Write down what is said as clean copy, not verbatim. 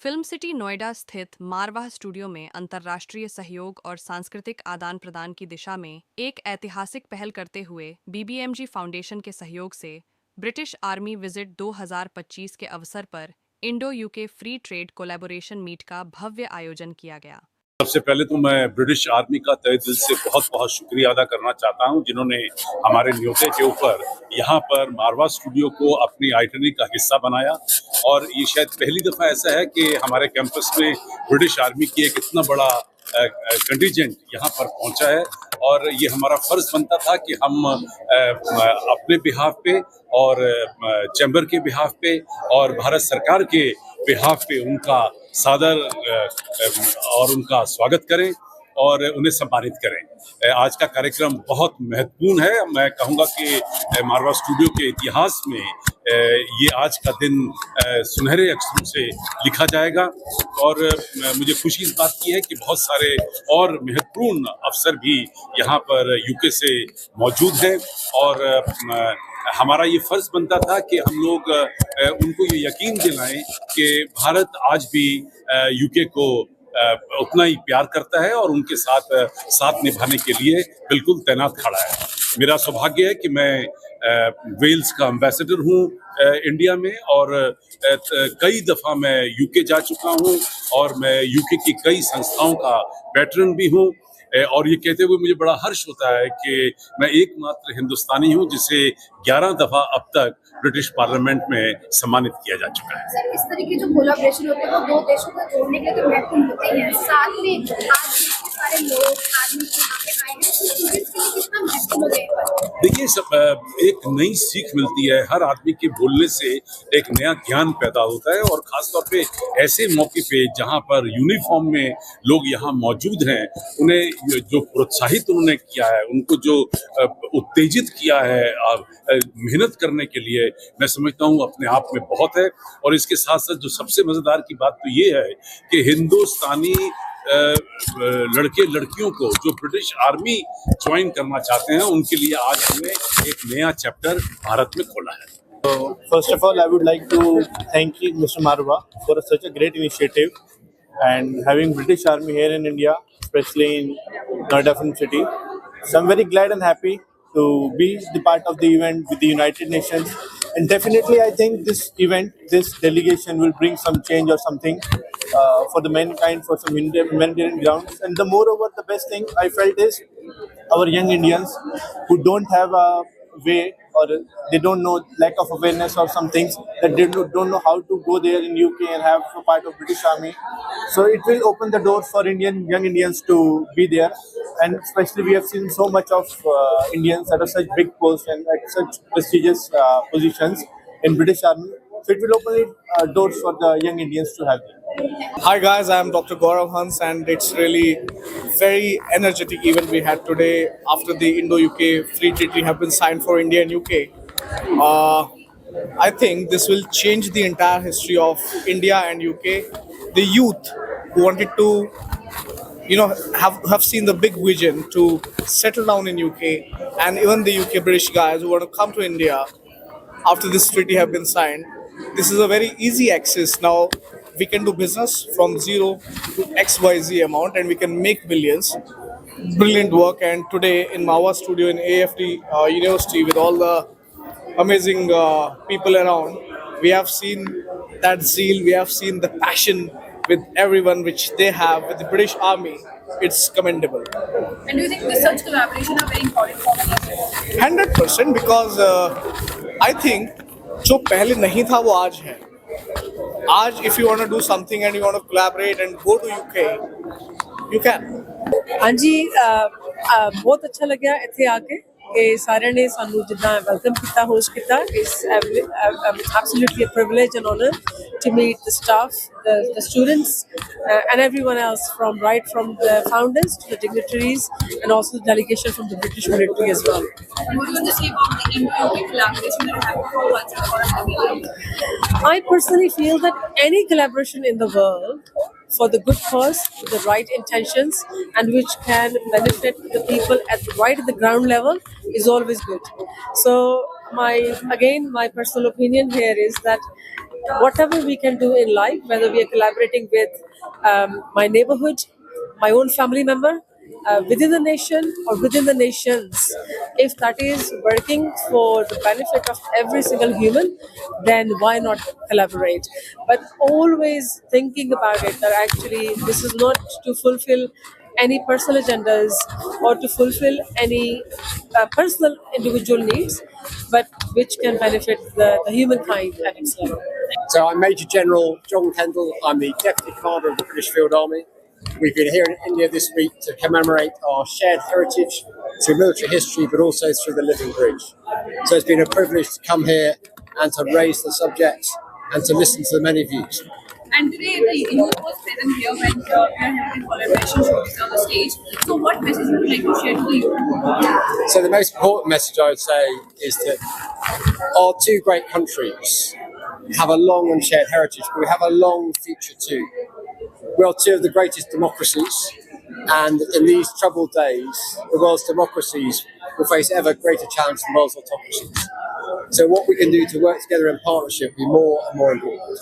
Film city Noida स्थित Marwah studio में अंतर्राष्ट्रीय सहयोग और सांस्कृतिक आदान प्रदान की दिशा में एक ऐतिहासिक पहल करते हुए बीबीएमजी फाउंडेशन के सहयोग से ब्रिटिश आर्मी विजिट 2025 के अवसर पर Indo UK free trade collaboration meet का भव्य आयोजन किया गया। सबसे पहले तो मैं ब्रिटिश आर्मी का तहे दिल से बहुत बहुत शुक्रिया अदा करना चाहता हूं, जिन्होंने हमारे न्योते के ऊपर यहाँ पर मारवा स्टूडियो को अपनी आइटनरी का हिस्सा बनाया। और ये शायद पहली दफ़ा ऐसा है कि हमारे कैंपस में ब्रिटिश आर्मी की एक इतना बड़ा कंटिजेंट यहाँ पर पहुँचा है। और ये हमारा फर्ज बनता था कि हम अपने बिहाफ पे और चैम्बर के बिहाफ पे और भारत सरकार के बिहाफ पे उनका सादर और उनका स्वागत करें और उन्हें सम्मानित करें। आज का कार्यक्रम बहुत महत्वपूर्ण है। मैं कहूँगा कि मारवा स्टूडियो के इतिहास में ये आज का दिन सुनहरे अक्षरों से लिखा जाएगा। और मुझे खुशी इस बात की है कि बहुत सारे और महत्वपूर्ण अफसर भी यहाँ पर यूके से मौजूद हैं। और हमारा ये फर्ज बनता था कि हम लोग उनको ये यकीन दिलाएं कि भारत आज भी यूके को उतना ही प्यार करता है और उनके साथ निभाने के लिए बिल्कुल तैनात खड़ा है। मेरा सौभाग्य है कि मैं वेल्स का एम्बेसडर हूँ इंडिया में, और कई दफ़ा मैं यूके जा चुका हूँ और मैं यूके की कई संस्थाओं का पैट्रन भी हूँ। और ये कहते हुए मुझे बड़ा हर्ष होता है कि मैं एकमात्र हिंदुस्तानी हूं जिसे 11 दफा अब तक ब्रिटिश पार्लियामेंट में सम्मानित किया जा चुका है। सर, इस तरह के जो कोलैबोरेशन होते हैं वो दो देशों को जोड़ने के लिए तो महत्वपूर्ण होते ही हैं। साथ में आज इतने सारे लोग आदमी के यहाँ पे आए हैं, तो स्टूडेंट्स के लिए कितना महत्वपूर्ण होता है? देखिए, सब एक नई सीख मिलती है। हर आदमी के बोलने से एक नया ज्ञान पैदा होता है, और खासतौर पे ऐसे मौके पे जहाँ पर यूनिफॉर्म में लोग यहाँ मौजूद हैं, उन्हें जो प्रोत्साहित उन्होंने किया है, उनको जो उत्तेजित किया है मेहनत करने के लिए, मैं समझता हूँ अपने आप में बहुत है। और इसके साथ साथ जो सबसे मजेदार की बात तो ये है कि हिंदुस्तानी लड़के लड़कियों को जो ब्रिटिश आर्मी ज्वाइन करना चाहते हैं, उनके लिए आज हमने एक नया चैप्टर भारत में खोला है। So, first of all, I would like to thank you, Mr. Marwa, for such a great initiative and having British Army here in India, especially in Noida Film City. So I'm very glad and happy to be the part of the event with the United Nations. And definitely, I think this event, this delegation will bring some change or something for the mankind, for some humanitarian grounds. And the moreover, the best thing I felt is our young Indians who don't have a way, or they don't know, lack of awareness or some things, that they don't know how to go there in UK and have a part of British Army. So it will open the doors for young Indians to be there. And especially we have seen so much of Indians at such big posts and at such prestigious positions in British Army. So it will open doors for the young Indians to have them. Hi guys, I am Dr. Gaurav Hans, and it's really very energetic event we had today after the Indo-UK Free Treaty have been signed for India and UK. I think this will change the entire history of India and UK. The youth who wanted to, have seen the big vision to settle down in UK, and even the UK British guys who want to come to India after this treaty have been signed. This is a very easy access now. We can do business from zero to XYZ amount, and we can make millions. Brilliant work. And today in Mawa Studio in AFD University, with all the amazing people around, we have seen that zeal, we have seen the passion with everyone which they have with the British Army. It's commendable. And do you think this such collaboration are very important for the 100%, because I think जो पहले नहीं था वो आज है. आज if you want to do something and you want to collaborate and go to UK, you can. हाँ जी, बहुत अच्छा लगा इत्थे आके कि सारे ने सानू जिद्दां वेलकम किया, होस्ट किया. It's absolutely a privilege and honor to meet the staff, the students, and everyone else from the founders to the dignitaries, and also the delegation from the British military as well. What do you say about the Indo-UK collaboration that happened for once and for all? I personally feel that any collaboration in the world for the good cause, with the right intentions, and which can benefit the people at the ground level is always good. So my personal opinion here is that whatever we can do in life, whether we are collaborating with my neighborhood, my own family member, within the nation or within the nations, if that is working for the benefit of every single human, then why not collaborate? But always thinking about it that actually this is not to fulfill any personal agendas or to fulfill any personal individual needs, but which can benefit the humankind at its level. So I'm Major General John Kendall. I'm the Deputy Commander of the British Field Army. We've been here in India this week to commemorate our shared heritage through military history, but also through the Living Bridge. So it's been a privilege to come here and to raise the subject and to listen to the many views. And today the youth was present here when we are having collaboration shows on the stage. So what message would you like to share to the youth? So the most important message I would say is that our two great countries have a long and shared heritage, but we have a long future too. We are two of the greatest democracies, and in these troubled days, the world's democracies will face ever greater challenge than the world's autocracies. So what we can do to work together in partnership will be more and more important.